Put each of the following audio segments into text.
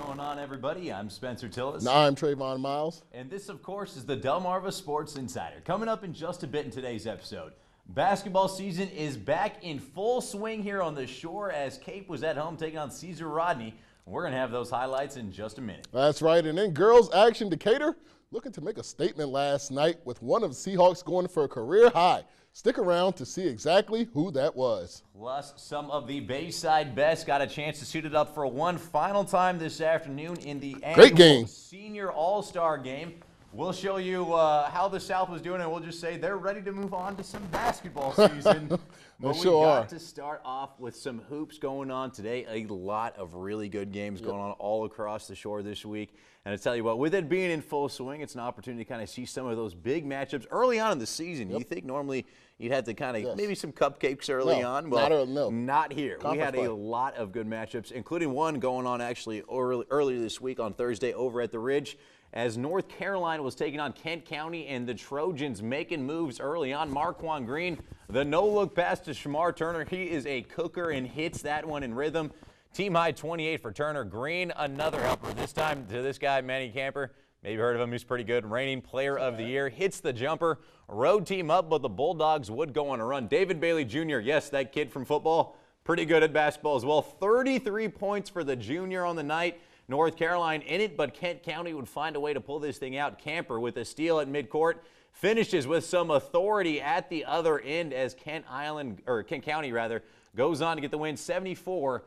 going on, everybody? I'm Spencer Tillis. And I'm Trayvon Miles. And this, of course, is the Delmarva Sports Insider. Coming up in just a bit in today's episode, basketball season is back in full swing here on the shore as Cape was at home taking on Caesar Rodney. We're going to have those highlights in just a minute. That's right. And in girls action, Decatur looking to make a statement last night with one of the Seahawks going for a career high. Stick around to see exactly who that was. Plus, some of the Bayside best got a chance to suit it up for one final time this afternoon in the annual Senior All-Star Game. We'll show you how the South was doing, and we'll just say they're ready to move on to some basketball season. But we got to start off with some hoops going on today. A lot of really good games going on all across the shore this week. And I tell you what, with it being in full swing, it's an opportunity to kind of see some of those big matchups early on in the season. You think normally you'd have to kind of maybe some cupcakes early on. Well, not here. We had a lot of good matchups, including one going on actually earlier this week on Thursday over at the Ridge, as North Carolina was taking on Kent County, and the Trojans making moves early on. Marquand Green, the no-look pass to Shamar Turner. He is a cooker and hits that one in rhythm. Team high 28 for Turner. Green, another helper, this time to this guy, Manny Camper. Maybe heard of him. He's pretty good. Reigning player of the year. Hits the jumper. Road team up, but the Bulldogs would go on a run. David Bailey Jr., yes, that kid from football, pretty good at basketball as well. 33 points for the junior on the night. North Carolina in it, but Kent County would find a way to pull this thing out. Camper with a steal at midcourt. Finishes with some authority at the other end as Kent County goes on to get the win 74-63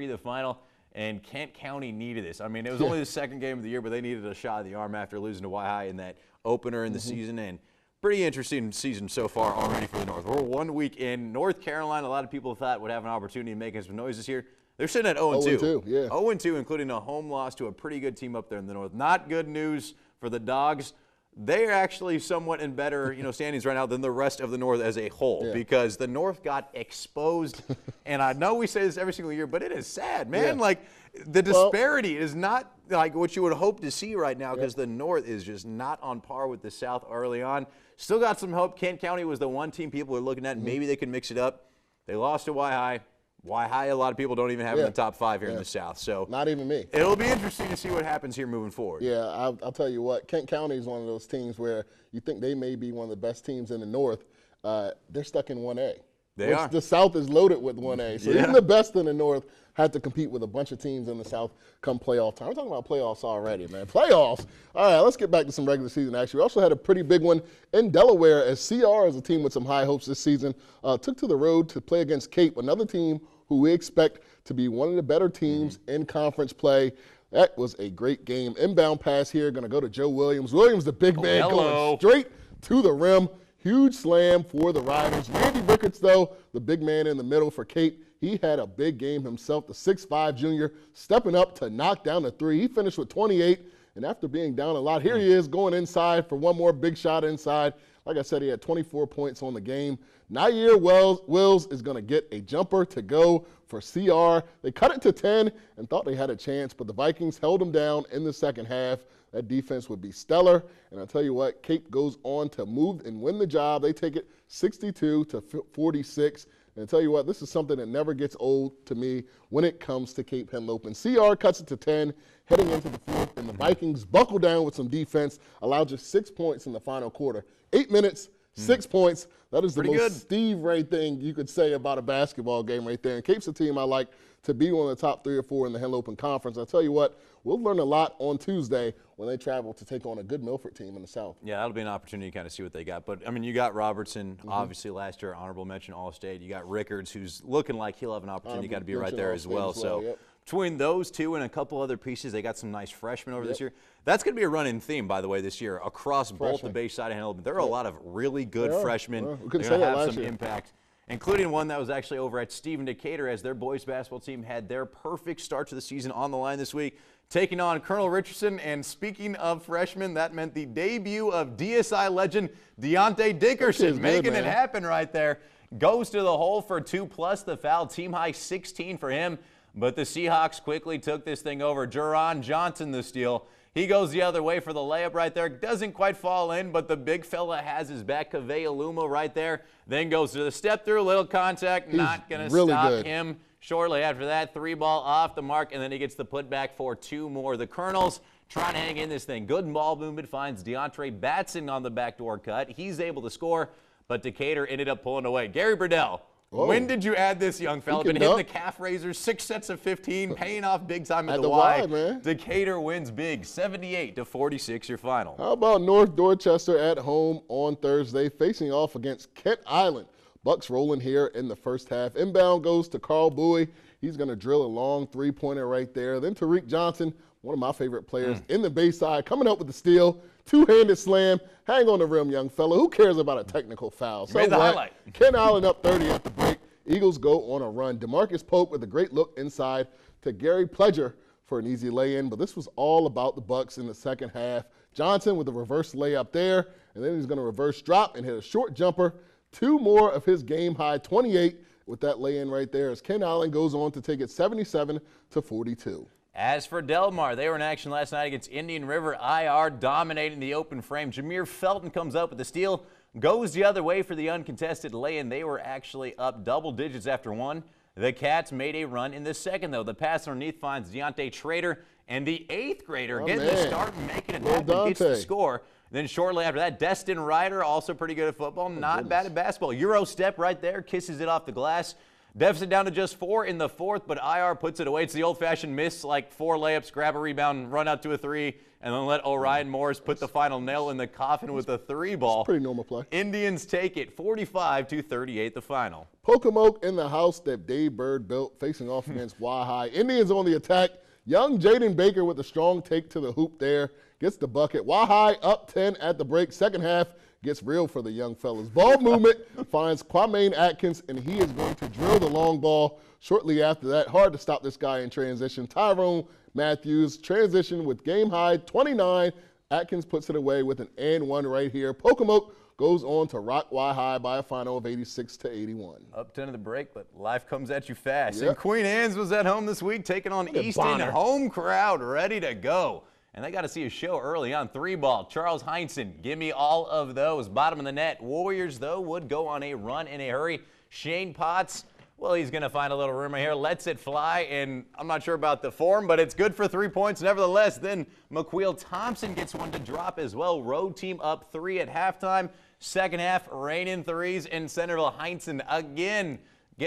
the final. And Kent County needed this. I mean, it was only the second game of the year, but they needed a shot in the arm after losing to Wahi in that opener in the season. And pretty interesting season so far already for the North. We're 1 week in. North Carolina, a lot of people thought would have an opportunity to make some noise this year. They're sitting at 0-2. 0-2, including a home loss to a pretty good team up there in the North. Not good news for the Dogs. They're actually somewhat in better, standings right now than the rest of the North as a whole, because the North got exposed. And I know we say this every single year, but it is sad, man. Like, the disparity is not like what you would hope to see right now, because the North is just not on par with the South early on. Still got some hope. Kent County was the one team people were looking at. Maybe they could mix it up. They lost to Wahi. Wahi, a lot of people don't even have in the top 5 here in the South. So not even me. It'll be interesting to see what happens here moving forward. Yeah, I'll tell you what. Kent County is one of those teams where you think they may be one of the best teams in the North. They're stuck in 1A. They are. The South is loaded with 1A. So even the best in the North had to compete with a bunch of teams in the South come playoff time. We're talking about playoffs already, man. Playoffs. All right, let's get back to some regular season action. We also had a pretty big one in Delaware as CR, as a team with some high hopes this season, took to the road to play against Cape, another team who we expect to be one of the better teams in conference play. That was a great game. Inbound pass here, going to go to Joe Williams. Williams, the big man, going straight to the rim. Huge slam for the Riders. Randy Ricketts, though, the big man in the middle for Cape, he had a big game himself. The 6'5 junior stepping up to knock down the three. He finished with 28, and after being down a lot, here he is going inside for one more big shot inside. Like I said, he had 24 points on the game. Nair Wills is going to get a jumper to go for CR. They cut it to 10 and thought they had a chance, but the Vikings held them down in the second half. That defense would be stellar. And I'll tell you what, Cape goes on to move and win the job. They take it 62-46. And I'll tell you what, this is something that never gets old to me when it comes to Cape Henlopen. CR cuts it to 10, heading into the fourth, and the Vikings buckle down with some defense, allow just 6 points in the final quarter. 8 minutes, 6 points. That is the most Steve Ray thing you could say about a basketball game right there. And Cape's a team I like to be one of the top 3 or 4 in the Henlopen Conference. I'll tell you what, we'll learn a lot on Tuesday when they travel to take on a good Milford team in the South. Yeah, that'll be an opportunity to kind of see what they got. But, I mean, you got Robertson, obviously last year, honorable mention All-State. You got Rickards, who's looking like he'll have an opportunity. Got to be right there as well. So between those two and a couple other pieces, they got some nice freshmen over this year. That's going to be a running theme, by the way, this year across both the Bayside and Henlopen. There are a lot of really good freshmen. They're going to have some impact, including one that was actually over at Stephen Decatur, as their boys basketball team had their perfect start to the season on the line this week, taking on Colonel Richardson. And speaking of freshmen, that meant the debut of DSI legend Deontay Dickerson, making it happen right there. Goes to the hole for 2+, the foul, team high 16 for him. But the Seahawks quickly took this thing over. Jerron Johnson, the steal. He goes the other way for the layup right there. Doesn't quite fall in, but the big fella has his back. Kaveh Aluma right there. Then goes to the step through, little contact. Not going to stop him. Shortly after that, 3-ball off the mark, and then he gets the putback for 2 more. The Colonels trying to hang in this thing. Good ball movement finds DeAndre Batson on the backdoor cut. He's able to score, but Decatur ended up pulling away. Gary Burdell. Whoa. When did you add this, young fella? Been hitting the calf raisers, 6 sets of 15, paying off big time at the Y. Man. Decatur wins big, 78-46 your final. How about North Dorchester at home on Thursday, facing off against Kent Island? Bucks rolling here in the first half. Inbound goes to Carl Bowie. He's going to drill a long 3-pointer right there. Then Tariq Johnson, one of my favorite players in the Bayside, coming up with the steal. 2-handed slam. Hang on the rim, young fella. Who cares about a technical foul? So made the highlight. Kent Island up 30 at the break. Eagles go on a run. DeMarcus Pope with a great look inside to Gary Pledger for an easy lay-in. But this was all about the Bucks in the second half. Johnson with a reverse layup there. And then he's going to reverse drop and hit a short jumper. 2 more of his game-high 28 with that lay-in right there as Kent Island goes on to take it 77-42. As for Delmar, they were in action last night against Indian River. IR dominating the open frame. Jameer Felton comes up with the steal, goes the other way for the uncontested lay-in. They were actually up double digits after 1. The Cats made a run in the second, though. The pass underneath finds Deontay Trader, and the 8th grader getting the start and making it happen, gets the score. Then shortly after that, Destin Ryder, also pretty good at football, not bad at basketball. Euro step right there, kisses it off the glass. Deficit down to just 4 in the 4th, but IR puts it away. It's the old-fashioned miss, like 4 layups, grab a rebound, run out to a 3, and then let Orion Morris put the final nail in the coffin with a 3-ball. Pretty normal play. Indians take it 45-38 the final. Pocomoke in the house that Dave Bird built, facing off against Wahi. Indians on the attack. Young Jaden Baker with a strong take to the hoop there. Gets the bucket. Wahi up 10 at the break. Second half gets real for the young fellas. Ball movement finds Kwame Atkins, and he is going to drill the long ball shortly after that. Hard to stop this guy in transition. Tyrone Matthews transition with game high 29. Atkins puts it away with an and one right here. Pocomoke goes on to rock Wahi by a final of 86-81. Up 10 at the break, but life comes at you fast. Yep. And Queen Anne's was at home this week, taking on Easton. Home crowd ready to go. And they got to see a show early on. 3-ball. Charles Heinsohn, give me all of those. Bottom of the net. Warriors, though, would go on a run in a hurry. Shane Potts, well, he's going to find a little room here. Lets it fly, and I'm not sure about the form, but it's good for 3 points nevertheless. Then McQueel Thompson gets one to drop as well. Road team up 3 at halftime. Second half, rain in threes in Centerville. Heinsohn again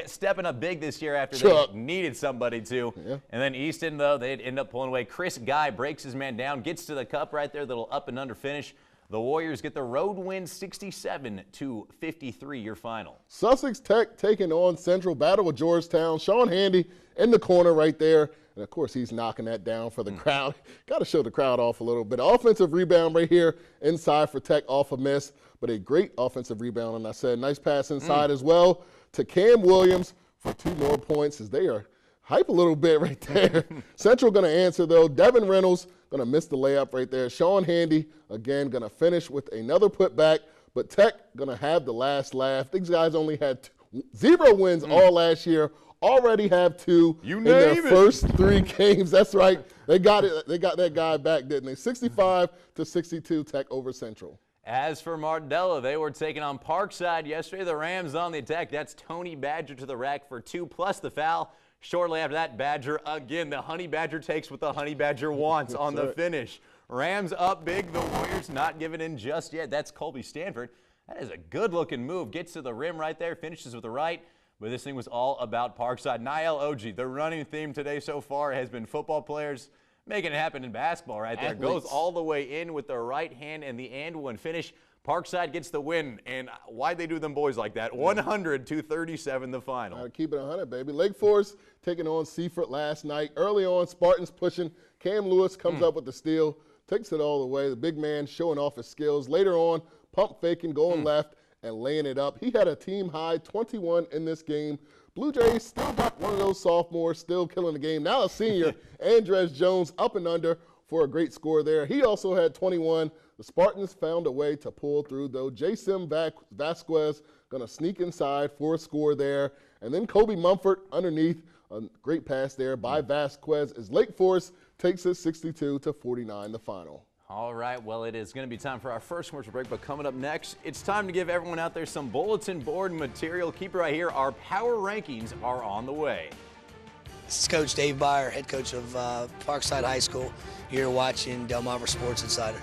stepping up big this year after they needed somebody to. And then Easton, though, they'd end up pulling away. Chris Guy breaks his man down, gets to the cup right there, little up and under finish. The Warriors get the road win 67-53 your final. Sussex Tech taking on Central, battle with Georgetown. Sean Handy in the corner right there. And, of course, he's knocking that down for the crowd. Got to show the crowd off a little bit. Offensive rebound right here inside for Tech off a miss, but a great offensive rebound. And I said nice pass inside as well to Cam Williams for 2 more points as they are hype a little bit right there. Central going to answer, though. Devin Reynolds going to miss the layup right there. Sean Handy, again, going to finish with another putback, but Tech going to have the last laugh. These guys only had 0 wins all last year, already have 2 in their first 3 games. That's right. They got it. They got that guy back, didn't they? 65-62 Tech over Central. As for Mardella, they were taking on Parkside yesterday. The Rams on the attack. That's Tony Badger to the rack for 2 plus the foul. Shortly after that, Badger again. The Honey Badger takes what the Honey Badger wants on the finish. Rams up big. The Warriors not giving in just yet. That's Colby Stanford. That is a good-looking move. Gets to the rim right there. Finishes with the right. But this thing was all about Parkside. Niall Oji, the running theme today so far has been football players making it happen in basketball right there. Goes all the way in with the right hand and the and one finish. Parkside gets the win, and why'd they do them boys like that? 100-37 the final. Gotta keep it 100, baby. Lake Forest taking on Seaford last night. Early on, Spartans pushing. Cam Lewis comes up with the steal, takes it all the way. The big man showing off his skills. Later on, pump faking, going left, and laying it up. He had a team-high 21 in this game. Blue Jays still got one of those sophomores still killing the game. Now a senior, Andres Jones, up and under for a great score there. He also had 21. The Spartans found a way to pull through, though. Jason Vasquez going to sneak inside for a score there. And then Kobe Mumford underneath. A great pass there by Vasquez as Lake Forest takes it 62-49 the final. All right, well, it is going to be time for our first commercial break, but coming up next, it's time to give everyone out there some bulletin board material. Keep it right here. Our power rankings are on the way. This is Coach Dave Byer, head coach of Parkside High School. You're watching Delmarva Sports Insider.